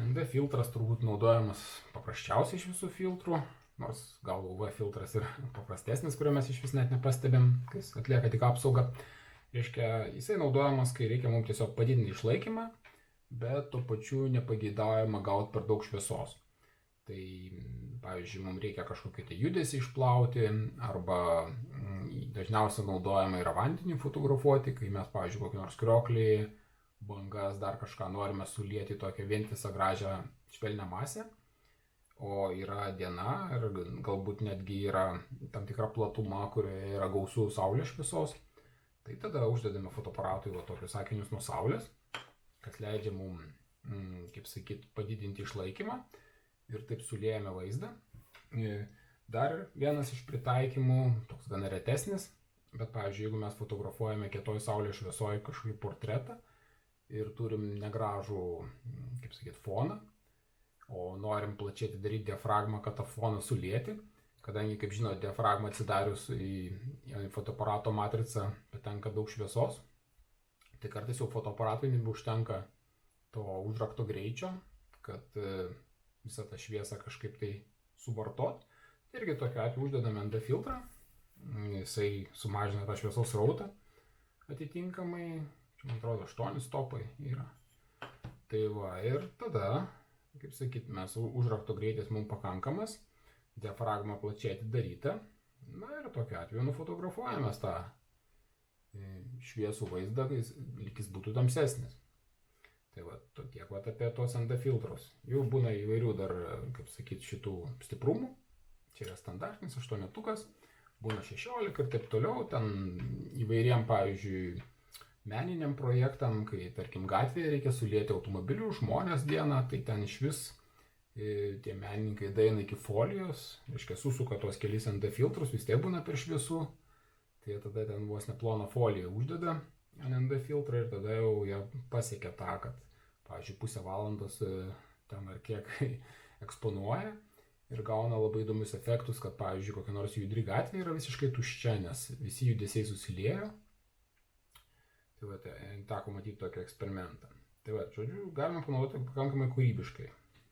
ND filtras turbūt naudojamas paprasčiausiai iš visų filtrų, nors gal UV filtras ir paprastesnis, kurio mes iš vis net nepastebėm, kai jis atlieka tik apsaugą. Reiškia, jisai naudojamas, kai reikia mums tiesiog padidinti išlaikymą, bet tuo pačiu nepageidaujama gauti per daug šviesos. Tai, pavyzdžiui, mums reikia kažkokį tai judesį išplauti, arba dažniausiai naudojama yra vandenį fotografuoti, kai mes, pavyzdžiui, kokį nors krioklį, bangas, dar kažką norime sulieti tokią vientisą gražią švelnią masę, o yra diena ir galbūt netgi yra tam tikra platuma, kurioje yra gausu saulės šviesos, tai tada uždedame fotoaparatui tokius akinius nuo saulės, kas leidžia mums, kaip sakyt, padidinti išlaikymą ir taip suliejame vaizdą. Dar vienas iš pritaikymų, toks gana retesnis, bet, pavyzdžiui, jeigu mes fotografuojame kietoj saulės šviesoj kažkokį portretą ir turim negražų, kaip sakyt, foną, o norim plačiai atidaryti diafragmą, kad tą foną sulieti, kadangi, kaip žinot, diafragmą atsidarius į fotoaparato matricą patenka daug šviesos, tai kartais jau fotoaparatui nebeužtenka to užrakto greičio, kad visą tą šviesą kažkaip tai suvartot. Irgi tokiu atveju uždedame ND filtrą, jisai sumažina tą šviesos srautą atitinkamai, man atrodo 8 stopai yra. Tai va, ir tada, kaip sakyt, mes užrakto greitis mums pakankamas, diafragma plačiai atidaryta, na ir tokiu atveju nufotografuojame tą šviesų vaizdą, lyg jis būtų tamsesnis. Tai va, tiek va apie tos ND filtrus. Jų būna įvairių dar, kaip sakyt, šitų stiprumų. Čia yra standartinis 8-tukas, būna 16 ir taip toliau. Ten įvairiem, pavyzdžiui, meniniam projektam, kai, tarkim, gatvėje reikia sulieti automobilių, žmonės dieną, tai ten iš vis tie menininkai daeina iki folijos, reiškia, susuka tos kelis ND filtrus, vis tiek būna per šviesu. Tai tada ten vos neploną foliją uždeda ND filtrą ir tada jau jie pasiekia tą, kad, pavyzdžiui, pusę valandos ten ar kiek eksponuoja ir gauna labai įdomius efektus, kad, pavyzdžiui, kokia nors judri gatvė yra visiškai tuščia, nes visi judesiai susiliejo. Tai va, teko matyti tokį eksperimentą. Tai va, žodžiu, galima panaudoti pakankamai kūrybiškai.